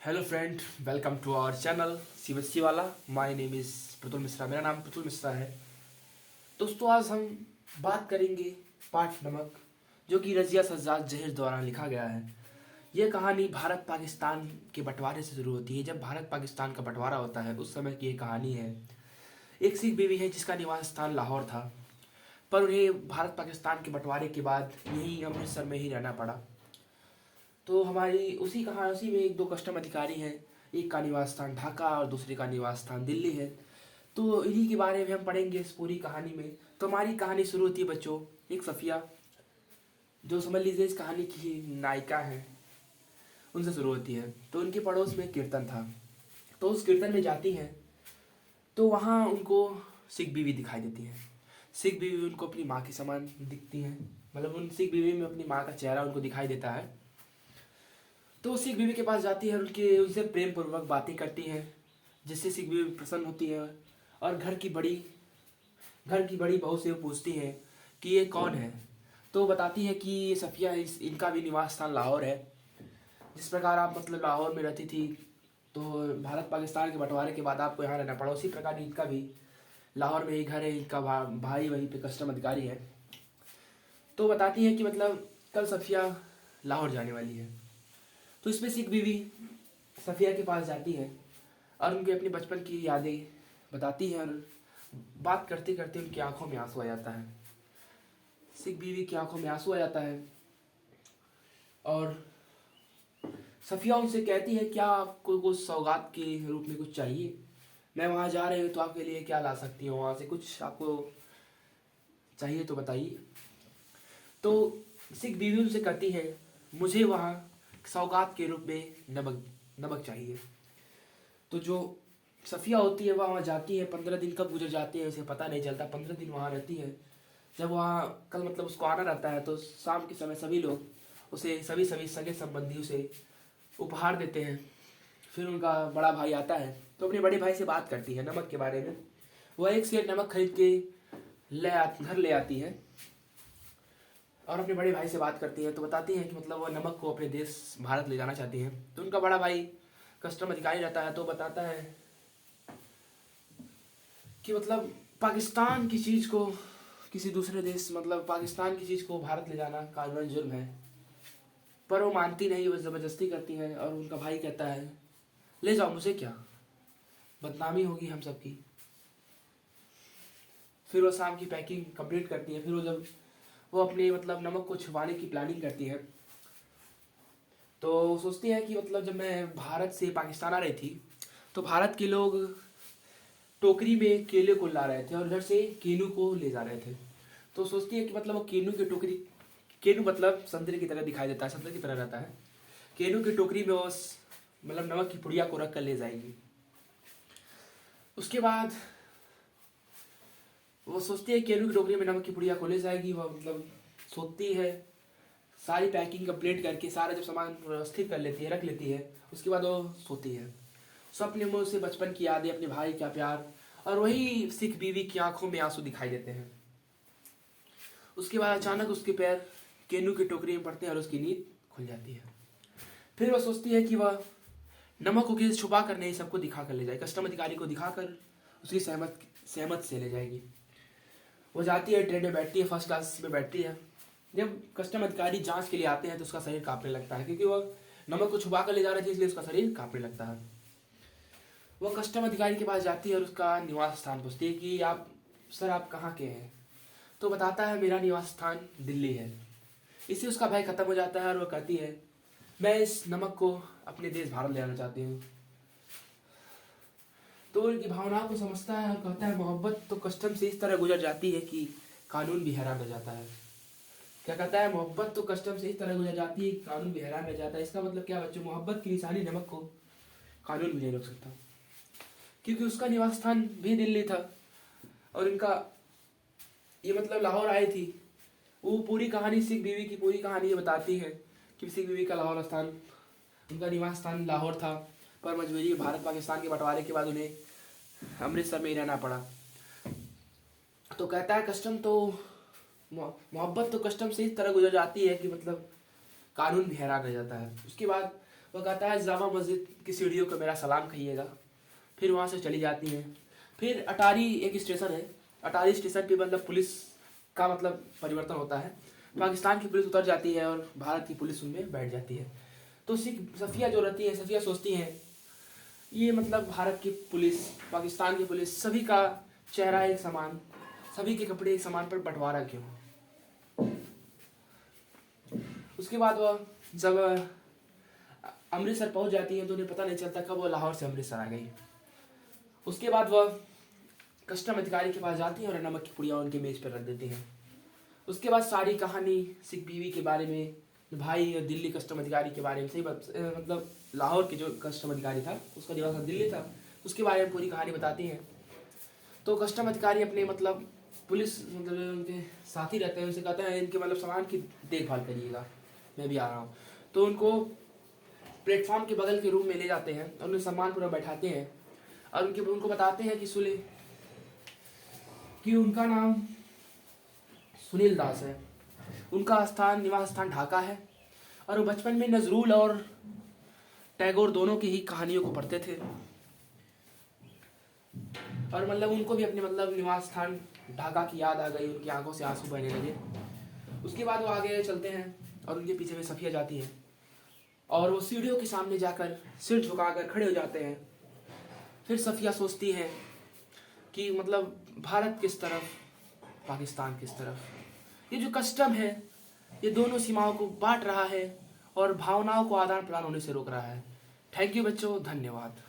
Hello friend, welcome to our channel CBSE वाला। My name is Pratul Mishra. मेरा नाम प्रतुल मिश्रा है। दोस्तों, आज हम बात करेंगे पाठ नमक, जो कि रज़िया सज्जाद जहीर द्वारा लिखा गया है। यह कहानी भारत पाकिस्तान के बंटवारे से शुरू होती है। जब भारत पाकिस्तान का बंटवारा होता है उस समय की ये कहानी है। एक सिख बीवी है जिसका निवास स्थान लाहौर था, पर उन्हें भारत पाकिस्तान के बंटवारे के बाद यहीं अमृतसर में ही रहना पड़ा। तो हमारी उसी में एक दो कस्टम अधिकारी हैं। एक का निवास स्थान ढाका और दूसरे का निवास स्थान दिल्ली है। तो इन्हीं के बारे में हम पढ़ेंगे इस पूरी कहानी में। तो हमारी कहानी शुरू होती है बच्चों, एक सफ़िया, जो समझ लीजिए इस कहानी की नायिका है, उनसे शुरू होती है। तो उनके पड़ोस में कीर्तन था, तो उस कीर्तन में जाती हैं तो वहाँ उनको सिख बीवी दिखाई देती है। सिख बीवी उनको अपनी माँ के समान दिखती हैं, मतलब उन सिख बीवी में अपनी माँ का चेहरा उनको दिखाई देता है। तो वो सिख बीवी के पास जाती है, उनसे प्रेम पूर्वक बातें करती हैं, जिससे सिख बीवी प्रसन्न होती है। और घर की बड़ी बहू से वो पूछती है कि ये कौन है। तो वो बताती है कि ये सफ़िया है, इनका भी निवास स्थान लाहौर है। जिस प्रकार आप मतलब लाहौर में रहती थी, तो भारत पाकिस्तान के बंटवारे के बाद आपको यहाँ रहना पड़ा, उसी प्रकार इनका भी लाहौर में ही घर है। इनका भाई वहीं पे कस्टम अधिकारी है। तो बताती है कि मतलब कल सफ़िया लाहौर जाने वाली है। तो इसमें सिख बीवी सफ़िया के पास जाती है और उनके अपने बचपन की यादें बताती है। और बात करते करते उनकी आंखों में आंसू आ जाता है। सिख बीवी की आंखों में आंसू आ जाता है और सफ़िया उनसे कहती है, क्या आपको कुछ सौगात के रूप में कुछ चाहिए? मैं वहाँ जा रही हूँ तो आपके लिए क्या ला सकती हूँ? वहाँ से कुछ आपको चाहिए तो बताइए। तो सिख बीवी उनसे कहती है, मुझे वहाँ सौगात के रूप में नमक नमक चाहिए। तो जो सफ़िया होती है वह वहाँ जाती है। 15 दिन कब गुजर जाते हैं उसे पता नहीं चलता। 15 दिन वहाँ रहती है। जब वहाँ कल मतलब उसको आना रहता है तो शाम के समय सभी लोग उसे सभी सभी सगे संबंधी उसे उपहार देते हैं। फिर उनका बड़ा भाई आता है तो अपने बड़े भाई से बात करती है नमक के बारे में। वह एक सेर नमक खरीद के घर ले आती है और अपने बड़े भाई से बात करती है। तो बताती है कि मतलब वह नमक को अपने देश भारत ले जाना चाहती हैं। तो उनका बड़ा भाई कस्टम अधिकारी रहता है, तो बताता है कि मतलब पाकिस्तान की चीज़ को किसी दूसरे देश, मतलब पाकिस्तान की चीज़ को भारत ले जाना कानूनन जुर्म है। पर वो मानती नहीं, वो ज़बरदस्ती करती है। और उनका भाई कहता है, ले जाओ, मुझे क्या, बदनामी होगी हम सबकी। फिर वो शाम की पैकिंग कंप्लीट करती है। फिर वो अपने मतलब नमक को छुपाने की प्लानिंग करती है। तो सोचती है कि मतलब जब मैं भारत से पाकिस्तान आ रही थी तो भारत के लोग टोकरी में केले को ला रहे थे और उधर से केनू को ले जा रहे थे। तो सोचती है कि मतलब वो केनू की टोकरी, केनू मतलब संतरे की तरह दिखाई देता है, संतरे की तरह रहता है। केनू की टोकरी में वो मतलब नमक की पुड़िया को रख कर ले जाएगी। उसके बाद वो सोचती है केनू की टोकरी में नमक की पुड़िया को ले जाएगी। वह मतलब सोचती है, सारी पैकिंग कंप्लीट करके सारा जब सामान व्यवस्थित कर लेती है, रख लेती है, उसके बाद वो सोती है। स्वप्न में उसे बचपन की यादें, अपने भाई का प्यार और वही सिख बीवी की आंखों में आंसू दिखाई देते हैं। उसके बाद अचानक उसके पैर केनू की टोकरी में पड़ते हैं और उसकी नींद खुल जाती है। फिर वह सोचती है कि वह नमक को किसी छुपा कर नहीं, सबको दिखा कर ले जाए, कस्टम अधिकारी को दिखाकर उसकी सहमत से ले जाएगी। वो जाती है, ट्रेन में बैठती है, फर्स्ट क्लास में बैठती है। जब कस्टम अधिकारी जांच के लिए आते हैं तो उसका शरीर कांपने लगता है, क्योंकि वह नमक को छुपा कर ले जा रही थी, इसलिए उसका शरीर कांपने लगता है। वह कस्टम अधिकारी के पास जाती है और उसका निवास स्थान पूछती है कि आप सर, आप कहाँ के हैं? तो बताता है, मेरा निवास स्थान दिल्ली है। इससे उसका भय खत्म हो जाता है और वह कहती है, मैं इस नमक को अपने देश भारत ले आना चाहती हूँ। तो उनकी भावनाओं को समझता है और कहता है, मोहब्बत तो कस्टम से इस तरह गुजर जाती है कि कानून भी हैरान रह जाता है। क्या कहता है, मोहब्बत तो कस्टम से इस तरह गुजर जाती है कि कानून भी हैरान रह जाता है। इसका मतलब क्या बच्चों, मोहब्बत की निशानी नमक को कानून भी नहीं रोक सकता, क्योंकि उसका निवास स्थान भी दिल्ली था और इनका ये मतलब लाहौर आई थी। वो पूरी कहानी, सिख बीवी की पूरी कहानी ये बताती है कि सिख बीवी का लाहौर स्थान, उनका निवास स्थान लाहौर था, पर मजबूरी भारत पाकिस्तान के बंटवारे के बाद उन्हें अमृतसर में ही रहना पड़ा। तो कहता है, कस्टम तो मोहब्बत तो कस्टम से इस तरह गुजर जाती है कि मतलब कानून भी हैरान रह जाता है। उसके बाद वह कहता है जामा मस्जिद की सीढ़ियों को मेरा सलाम कहिएगा। फिर वहाँ से चली जाती हैं। फिर अटारी एक स्टेशन है, अटारी स्टेशन पे मतलब पुलिस का मतलब परिवर्तन होता है। पाकिस्तान की पुलिस उतर जाती है और भारत की पुलिस उनमें बैठ जाती है। तो सफ़िया जो रहती है, सफ़िया सोचती हैं ये मतलब भारत की पुलिस, पाकिस्तान की पुलिस, सभी का चेहरा एक समान, सभी के कपड़े एक समान, पर बंटवारा क्यों। उसके बाद वह जब अमृतसर पहुंच जाती है तो उन्हें पता नहीं चलता कब वो लाहौर से अमृतसर आ गई। उसके बाद वह कस्टम अधिकारी के पास जाती हैं और नमक की पुड़िया उनके मेज पर रख देती हैं। उसके बाद सारी कहानी सिख बीवी के बारे में, भाई और दिल्ली कस्टम अधिकारी के बारे में, सही मतलब लाहौर के जो कस्टम अधिकारी था उसका निवास दिल्ली था, उसके बारे में पूरी कहानी बताती हैं। तो कस्टम अधिकारी अपने मतलब पुलिस मतलब उनके साथी रहते हैं, उनसे कहते हैं इनके मतलब सामान की देखभाल करिएगा, मैं भी आ रहा हूँ। तो उनको प्लेटफॉर्म के बगल के रूम में ले जाते हैं और उन्हें सामान पूरा बैठाते हैं और उनको बताते हैं कि सुले कि उनका नाम सुनील दास है, उनका निवास स्थान ढाका है और वो बचपन में नजरुल और टैगोर दोनों की ही कहानियों को पढ़ते थे और मतलब उनको भी अपने मतलब निवास स्थान ढाका की याद आ गई, उनकी आंखों से आंसू बहने लगे। उसके बाद वो आगे चलते हैं और उनके पीछे में सफिया जाती है और वो सीढ़ियों के सामने जाकर सिर झुकाकर खड़े हो जाते हैं। फिर सफिया सोचती है कि मतलब भारत किस तरफ, पाकिस्तान किस तरफ। ये जो कस्टम है ये दोनों सीमाओं को बांट रहा है और भावनाओं को आदान प्रदान होने से रोक रहा है। थैंक यू बच्चों, धन्यवाद।